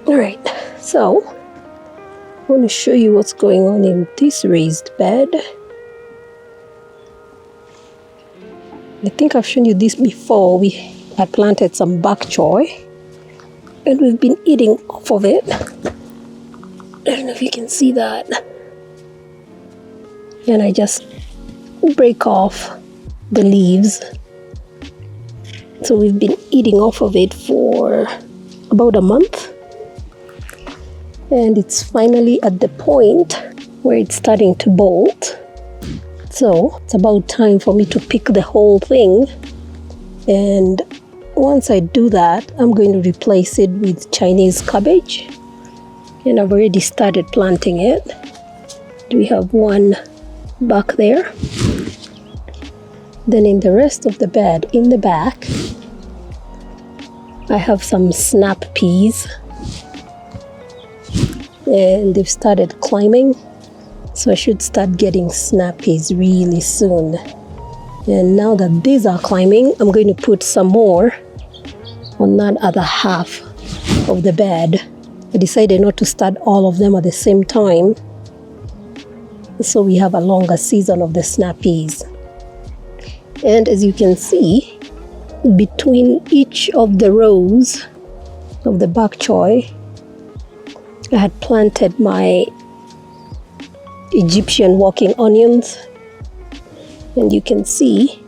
Alright, so I want to show you what's going on in this raised bed. I think I've shown you this before. I planted some bok choy and we've been eating off of it. I don't know if you can see that. And I just break off the leaves. So we've been eating off of it for about a month. And it's finally at the point where it's starting to bolt. So it's about time for me to pick the whole thing. And once I do that, I'm going to replace it with Chinese cabbage. And I've already started planting it. We have one back there. Then in the rest of the bed, in the back, I have some snap peas. And they've started climbing. So I should start getting snap peas really soon. And now that these are climbing, I'm going to put some more on that other half of the bed. I decided not to start all of them at the same time, so we have a longer season of the snap peas. And as you can see, between each of the rows of the bok choy, I had planted my Egyptian walking onions, and you can see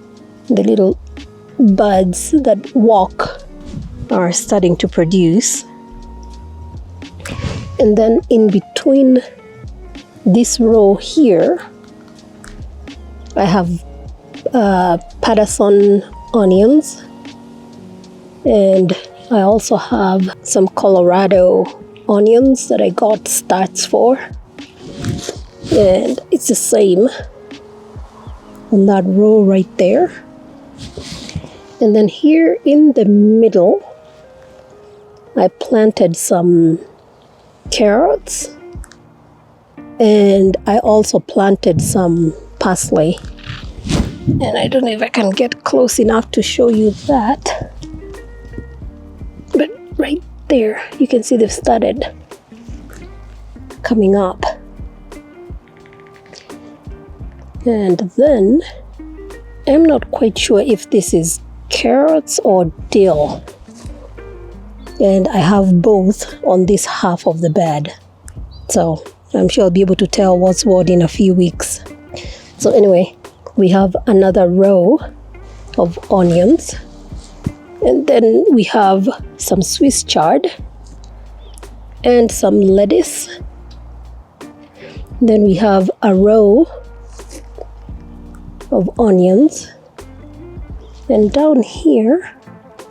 the little buds that walk are starting to produce. And then in between this row here, I have Patterson onions, and I also have some Colorado onions that I got starts for, and it's the same on that row right there. And then here in the middle, I planted some carrots, and I also planted some parsley. And I don't know if I can get close enough to show you that, but right there you can see they've started coming up. And then I'm not quite sure if this is carrots or dill, and I have both on this half of the bed, so I'm sure I'll be able to tell what's what in a few weeks. So anyway, we have another row of onions, and then we have some Swiss chard and some lettuce. Then we have a row of onions, and down here,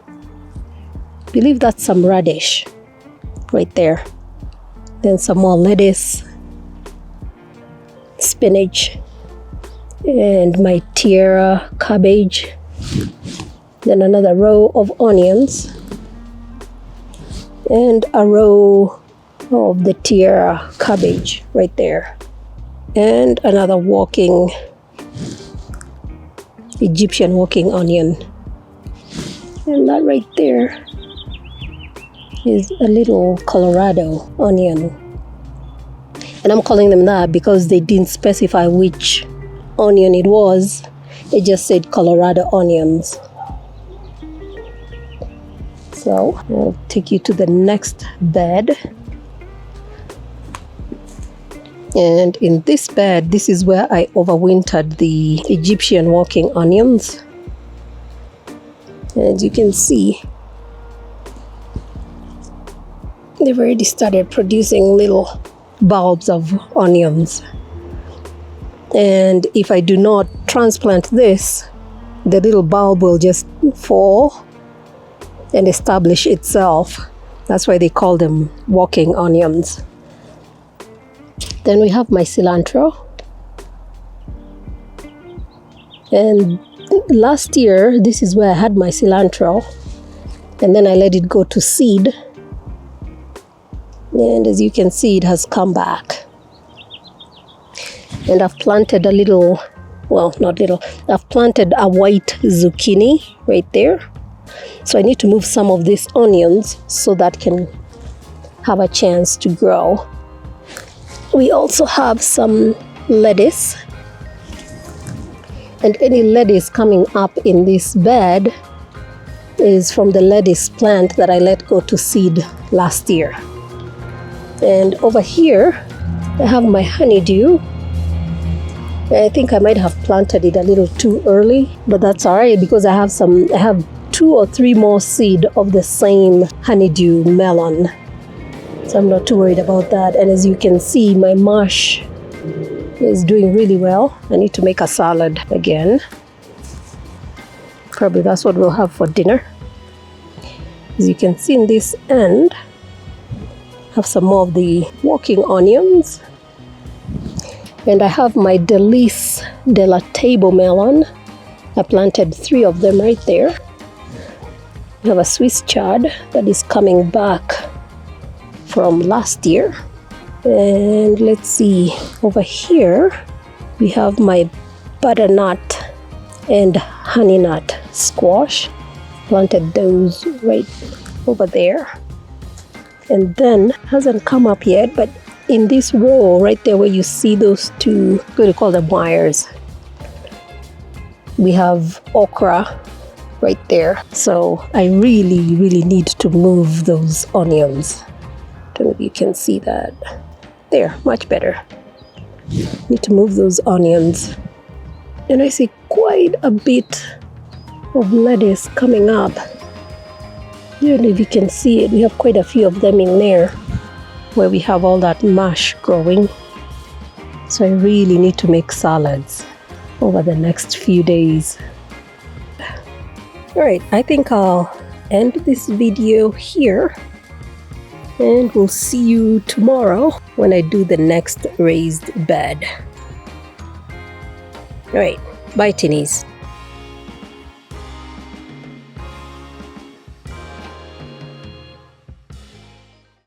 I believe that's some radish right there. Then some more lettuce, spinach, and my tiara cabbage. Then another row of onions, and a row of the tiara cabbage right there, and another walking Egyptian walking onion. And that right there is a little Colorado onion. And I'm calling them that because they didn't specify which onion it was. It just said Colorado onions. So I'll take you to the next bed. And in this bed, this is where I overwintered the Egyptian walking onions. As you can see, they've already started producing little bulbs of onions. And if I do not transplant this, the little bulb will just fall and establish itself. That's why they call them walking onions. Then we have my cilantro. And last year, this is where I had my cilantro, and then I let it go to seed. And as you can see, it has come back. And I've planted a little, well, not little, I've planted a white zucchini right there. So I need to move some of these onions so that can have a chance to grow. We also have some lettuce, and any lettuce coming up in this bed is from the lettuce plant that I let go to seed last year. And over here I have my honeydew. I think I might have planted it a little too early, but that's alright because I have 2 or 3 more seed of the same honeydew melon. So I'm not too worried about that. And as you can see, my mash is doing really well. I need to make a salad again. Probably that's what we'll have for dinner. As you can see in this end, I have some more of the walking onions. And I have my Delice de la Table melon. I planted 3 of them right there. I have a Swiss chard that is coming back from last year. And let's see, over here we have my butternut and honey nut squash. Planted those right over there. And then, hasn't come up yet, but in this row right there where you see those 2, I'm going to call them wires, we have okra right there. So I really need to move those onions. Don't know if you can see that. There, much better. Need to move those onions. And I see quite a bit of lettuce coming up. I don't know if you can see it. We have quite a few of them in there where we have all that mash growing. So I really need to make salads over the next few days. Alright, I think I'll end this video here. And we'll see you tomorrow when I do the next raised bed. Alright, bye Tinnies.